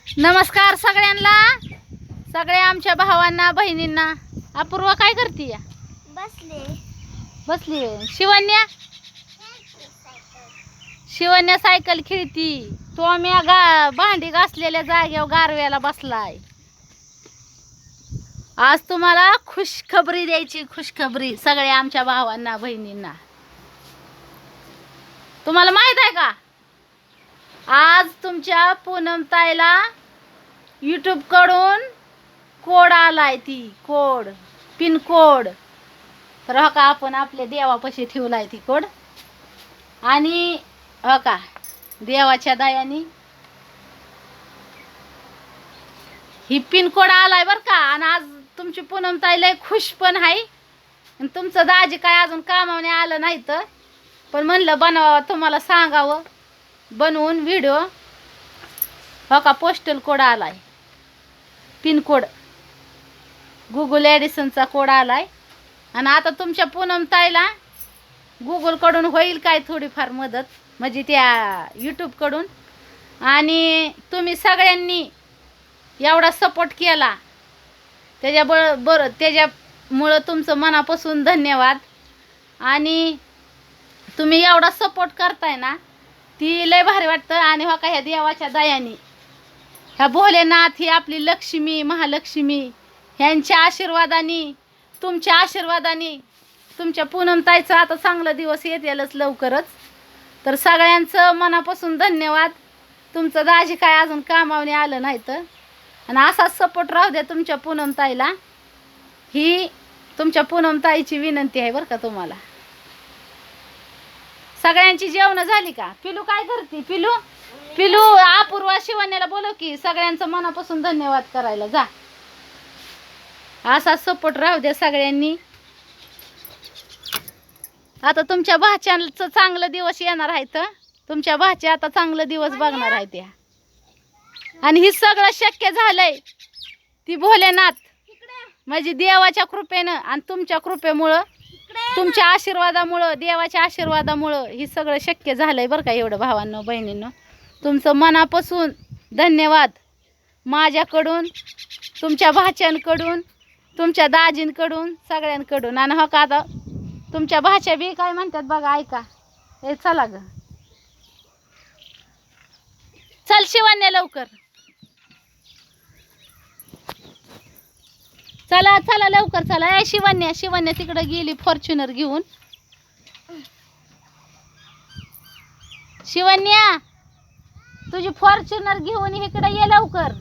नमस्कार सगळ्यांना, सगळ्या आमच्या भावांना बहिणींना. अपूर्वा काय करते? बसली. शिवण्या सायकल खेळती. तो आम्ही भांडी घासलेल्या जागेवर गारव्याला बसलाय. आज तुम्हाला खुशखबरी द्यायची, खुशखबरी सगळ्या आमच्या भावांना बहिणींना. तुम्हाला माहित आहे का, आज तुमच्या पूनम ताईला यूट्यूब कडून कोड आलाय. ती कोड, पिन कोड. तर हो का, आपण आपल्या देवापाशी ठेवलाय ती कोड. आणि हो का, देवाच्या दयाने ही पिन कोड आलाय बर का. आणि आज तुमची पूनम ताई लय खुश पण आहे. आणि तुमचं दाजी काय अजून कामाने आलं नाही, तर पण म्हणलं बनवावं, तुम्हाला सांगावं बनवून व्हिडिओ. हो का, पोस्टल कोड आलाय, पिन कोड, गुगल ॲडिशनचा कोड आलाय. आणि आता तुमच्या पूनम ताईला गुगल कडून होईल काय थोडीफार मदत, म्हणजे त्या यूट्यूब कडून. आणि तुम्ही सगळ्यांनी एवढा सपोर्ट केला, त्याच्यामुळं तुमचं मनापासून धन्यवाद. आणि तुम्ही एवढा सपोर्ट करताय ना, ती लय भारी वाटतं. आणि हो का, ह्या देवाच्या दयाने, ह्या भोलेनाथ, ही आपली लक्ष्मी, महालक्ष्मी, ह्यांच्या आशीर्वादाने, तुमच्या आशीर्वादाने, तुमच्या पूनम ताईचं आता चांगलं दिवस येतीलच लवकरच. तर सगळ्यांचं मनापासून धन्यवाद. तुमचं दाजी काय अजून कामावणे आलं नाही तर. आणि असाच सपोर्ट राहू द्या तुमच्या पूनम ताईला. ही तुमच्या पूनम ताईची विनंती आहे बरं का तुम्हाला. सगळ्यांची जेवण झाली का? पिलू काय करते? पिलू अपूर्वा शिवण्याला बोलव की सगळ्यांचं मनापासून धन्यवाद करायला जा. असा सपोर्ट राहू द्या सगळ्यांनी. आता तुमच्या भाच्याचं चांगलं दिवस येणार आहेत. तुमच्या भाच्या आता चांगलं दिवस बघणार आहेत त्या. आणि ही सगळं शक्य झालंय ती भोलेनाथ, म्हणजे देवाच्या कृपेनं आणि तुमच्या कृपेमुळं, तुमच्या आशीर्वादामुळं, देवाच्या आशीर्वादामुळं ही सगळं शक्य झालंय बरं का. एवढं भावांनो बहिणींनो, तुमचं मनापासून धन्यवाद माझ्याकडून, तुमच्या भाच्यांकडून, तुमच्या दाजींकडून, सगळ्यांकडून. आणि हो का, आता तुमच्या भाच्या बी काय म्हणतात बघा, ऐका. हे चला ग, चल शिवण्या लवकर, चला चला लवकर चला. ए शिवण्या तिकडे गेली फॉर्च्युनर घेऊन. शिवण्या, तुझी फॉर्च्युनर घेऊन इकडे ये लवकर.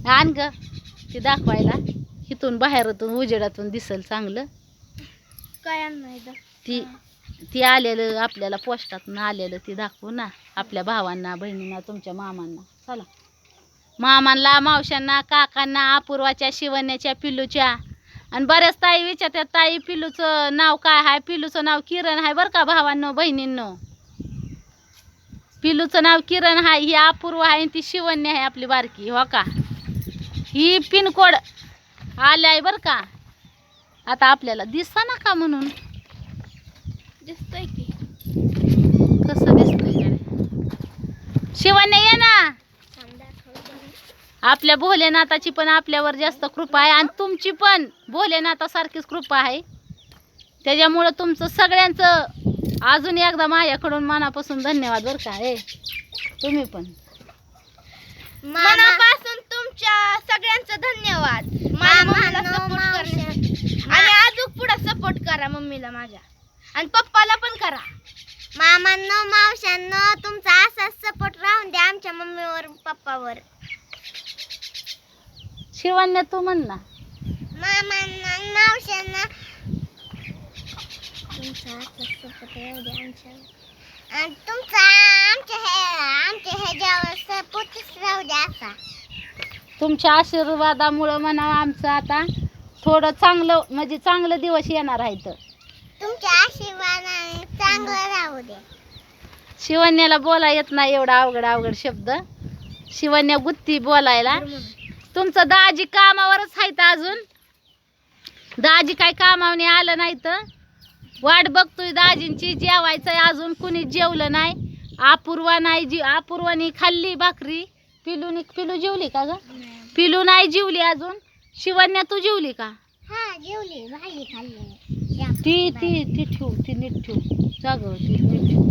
आण ग ती दाखवायला, इथून बाहेरातून उजेडातून दिसल चांगलं. काय आणायचं? ती आलेलं आपल्याला पोस्टातून आलेलं ती दाखवू ना आपल्या भावांना, बहिणींना, तुमच्या मामांना. चला, मामांना, मावशांना, काकांना, अपूर्वाच्या, शिवण्याच्या, पिल्लूच्या. आणि बऱ्याच ताई विचारतात, ताई पिल्लूचं नाव काय आहे? पिल्लूचं नाव किरण आहे बरं का भावांनो बहिणींनो. पिल्लूचं नाव किरण आहे, ही अपूर्वा आहे, ती शिवण्य आहे आपली बारकी. हो का, ही पिनकोड आले आहे बरं का. आता आपल्याला दिसा ना का म्हणून दिसतंय की कसं दिसतंय. शिवण्य ये ना. आपल्या भोलेनाथाची पण आपल्यावर जास्त कृपा आहे, आणि तुमची पण भोलेनाथासारखीच कृपा आहे. त्याच्यामुळं तुमचं सगळ्यांचं अजून एकदा माझ्याकडून मनापासून धन्यवाद बरं का. ए तुम्ही पण मनापासून तुमच्या सगळ्यांचं धन्यवाद. माझ्या मम्मीला सपोर्ट करण्यासाठी, आणि अजून पुढे सपोर्ट करा मम्मीला माझ्या, आणि पप्पाला पण करा. मामांनो, मावशांनो, तुमचा असाच सपोर्ट राहून द्या आमच्या मम्मीवर, पप्पावर. शिवण्य तू म्हण ना. मामांना, मावशांना, तुमचा असाच सपोर्ट राहू द्या आमच्या, आणि तुमचा आमच्या ह्याच्यावर सपोर्टच राहू द्या असा. तुमच्या आशीर्वादामुळं म्हणा आमचं आता थोडं चांगलं, म्हणजे चांगलं दिवस येणार आहेत. तुमच्या आशीर्वादाने चांगलं राहू दे. शिवण्याला बोला येत नाही एवढा अवघड शब्द. शिवण्या गुत्ती बोलायला. तुमचं दाजी कामावरच आहेत अजून. दाजी काय कामावने आलं नाही, तर वाट बघतोय दाजींची. जेवायचंय, अजून कुणी जेवलं नाही. अपूर्वा नाही, अपूर्वानी खाल्ली भाकरी, पिलू जेवली का ग? पिलू नाही जेवली अजून. शिवन्या तू जेवली का? हा जेवली, भाजी खाल्ली. ती ती ती ठेव, ती नीट ठेव जागं, ती नीट ठेव.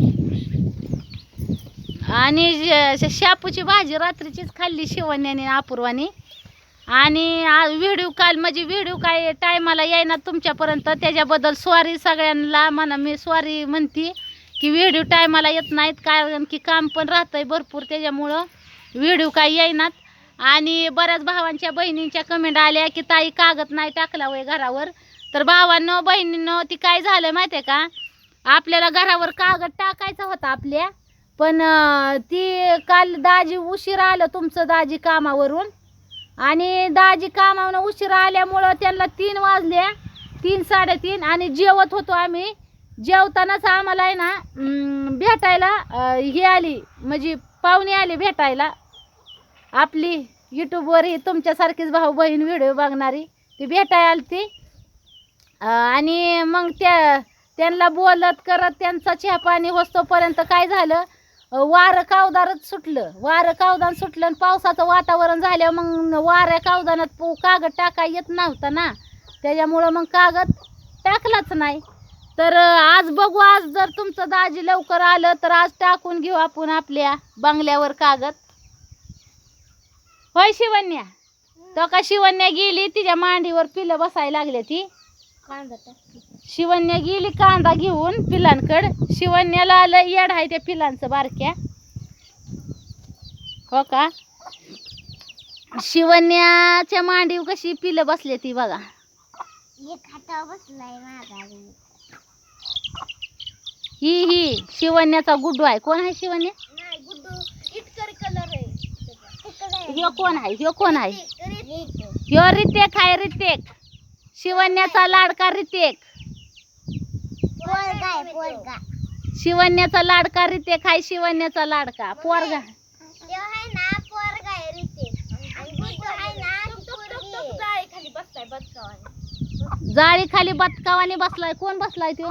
आणि शापूची भाजी रात्रीचीच खाल्ली शिवण्याने अपूर्वाने. आणि व्हिडिओ काल म्हणजे व्हिडिओ काय टायमाला येईना तुमच्यापर्यंत, त्याच्याबद्दल सॉरी सगळ्यांना. म्हणा मी सॉरी म्हणते की व्हिडिओ टायमाला येत नाहीत, कारण की काम पण राहतंय भरपूर, त्याच्यामुळं व्हिडिओ काय येईनात. आणि बऱ्याच भावांच्या बहिणींच्या कमेंट आल्या की ताई कागद नाही टाकला वय घरावर. तर भावांनो बहिणींनो, ती काय झालं माहिती आहे का, आपल्याला घरावर कागद टाकायचा होता आपल्या, पण ती काल दाजी उशिरा आलं तुमचं दाजी कामावरून. आणि दाजी कामावरून उशिरा आल्यामुळं त्यांना 3 वाजले, 3 3:30. आणि जेवत होतो आम्ही. जेवतानाच आम्हाला आहे ना भेटायला ही आली, म्हणजे पाहुणे आली भेटायला. आपली यूट्यूबवर ही तुमच्यासारखीच भाऊ बहीण व्हिडिओ बघणारी ती भेटायला आली ती. आणि मग त्यांना बोलत करत त्यांचा चहा पाणी होतोपर्यंत काय झालं, वारं कावदारच सुटलं. वारं कावदान सुटलं आणि पावसाचं वातावरण झालं. मग वाऱ्या कावदानात कागद टाका येत नव्हता ना, त्याच्यामुळं मग कागद टाकलाच नाही. तर आज बघू, आज जर तुमचं दाजी लवकर आलं तर आज टाकून घेऊ आपण आपल्या बंगल्यावर कागद. होय शिवन्या? तो का शिवन्या गेली तिच्या मांडीवर पिलं बसायला लागले ती. शिवन्या गेली कांदा घेऊन पिलांकड. शिवन्याला आलं येड आहे त्या पिलांचं बारक्या. हो का, शिवन्याच्या मांडीवर कशी पिलं बसले ती बघा. ही शिवन्याचा गुड्डू आहे. कोण आहे शिवन्या? ह्यो कोण आहे? ह्यो कोण आहे? ह्यो रितेक आहे, रितेक. शिवन्याचा लाडका रितेक. शिवन्याचा लाडका रितेक आहे, शिवन्याचा लाडका पोरगा. जाळी खाली बदकावाने बसलाय. कोण बसलाय तो?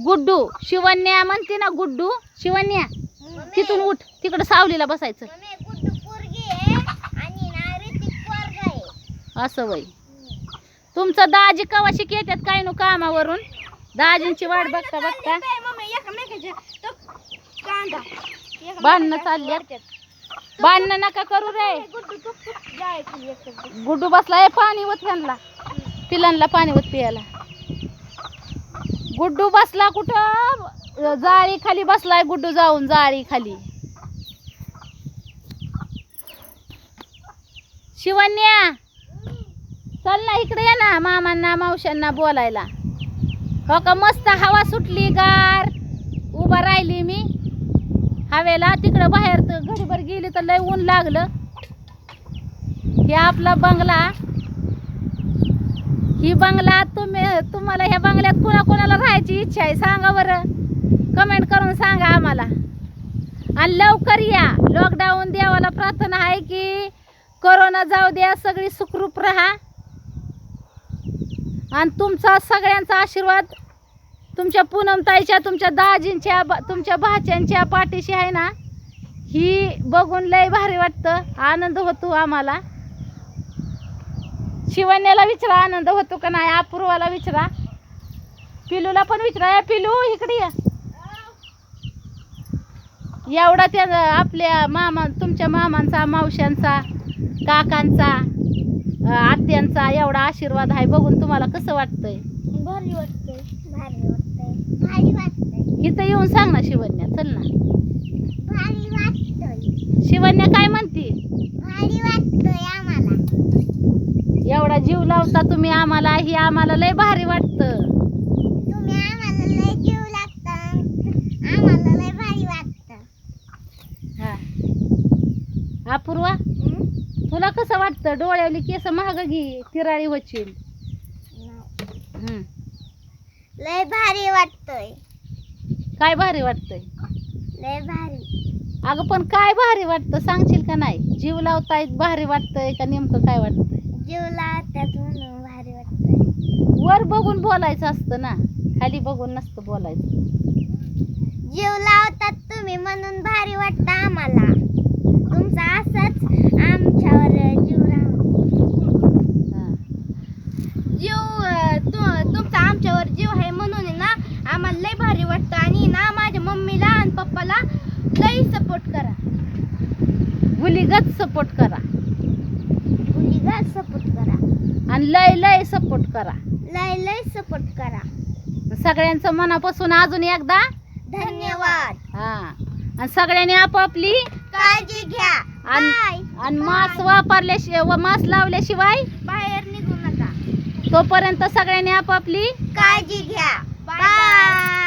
गुड्डू. शिवन्या म्हणते ना गुड्डू. शिवन्या तिथून उठ, तिकडं सावलीला बसायचं. असं वय. तुमचं दाजी कवा शिक येतात काय नो कामावरून? दाजींची वाट बघता बघता भांडणं चालल्यात. भांडणं नका करू रे. गुड्डू बसलाय पाणी वत ह्यांना, पिलांना पाणी वत प्यायला. गुड्डू बसला कुठं? जाळी खाली बसलाय गुड्डू, जाऊन जाळी खाली. शिवन्या चल ना इकडे, ये ना मामांना मावशांना बोलायला. हो का, मस्त हवा सुटली गार. उभा राहिली मी हवेला. तिकडं बाहेर तर घडीभर गेली तर लय ऊन लागलं. हे आपला बंगला. ही बंगला तुम्हाला ह्या बंगल्यात कोणाकोणाला राहायची इच्छा आहे सांगा बरं, कमेंट करून सांगा आम्हाला. आणि लवकर या. लॉकडाऊन देवाला प्रार्थना आहे की कोरोना जाऊ द्या, सगळी सुखरूप राहा. आणि तुमचा सगळ्यांचा आशीर्वाद तुमच्या पूनमताईच्या, तुमच्या दाजींच्या, तुमच्या भाच्यांच्या पाठीशी आहे ना, ही बघून लय भारी वाटतं. आनंद होतो आम्हाला. शिवन्याला विचारा आनंद होतो का नाही, अपूर्वाला विचारा, पिलूला पण विचारा. पिलू इकडे या. एवढा त्या आपल्या तुमच्या मामांचा, मावशांचा, काकांचा, आत्यांचा एवढा आशीर्वाद आहे. बघून तुम्हाला कसं वाटतंय? भारी वाटतंय, भारी वाटतंय, भारी वाटतंय. इथं येऊन सांग ना शिवन्या, चल ना. भारी वाटतंय. शिवन्या काय म्हणते? भारी वाटतंय आम्हाला. एवढा जीव लावता तुम्ही आम्हाला, ही आम्हाला लय भारी वाटतं. तुम्ही आम्हाला लय जीव लागता, आम्हाला लय भारी वाटतं. हा अपूर्वा, तुला कसं वाटतं? डोळ्यावली केस महाग घे, तिराळी होशील. लय भारी वाटतंय. काय भारी वाटतंय? लय भारी. अगं पण काय भारी वाटतं सांगशील का नाही? जीव लावताय भारी वाटतंय का नेमकं काय वाटतंय? जीव लावतात म्हणून भारी वाटतंय. वर बघून बोलायचं असतं ना, खाली बघून नसतं बोलायचं. जीव लावतात तुम्ही म्हणून भारी वाटतं आम्हाला. तुमचा असंच लई सपोर्ट करा. गुलीगत सपोर्ट करा गुलीगत सपोर्ट करा. आणि लय लय सपोर्ट करा. लय लय सपोर्ट करा. सगळ्यांचं मनापासून अजून एकदा धन्यवाद. हा. आणि सगळ्यांनी आपापली काळजी घ्या. आणि मास्क वापरल्याशिवाय व मास्क लावल्याशिवाय बाहेर निघू नका. तोपर्यंत सगळ्यांनी आपापली काळजी घ्या. बाय.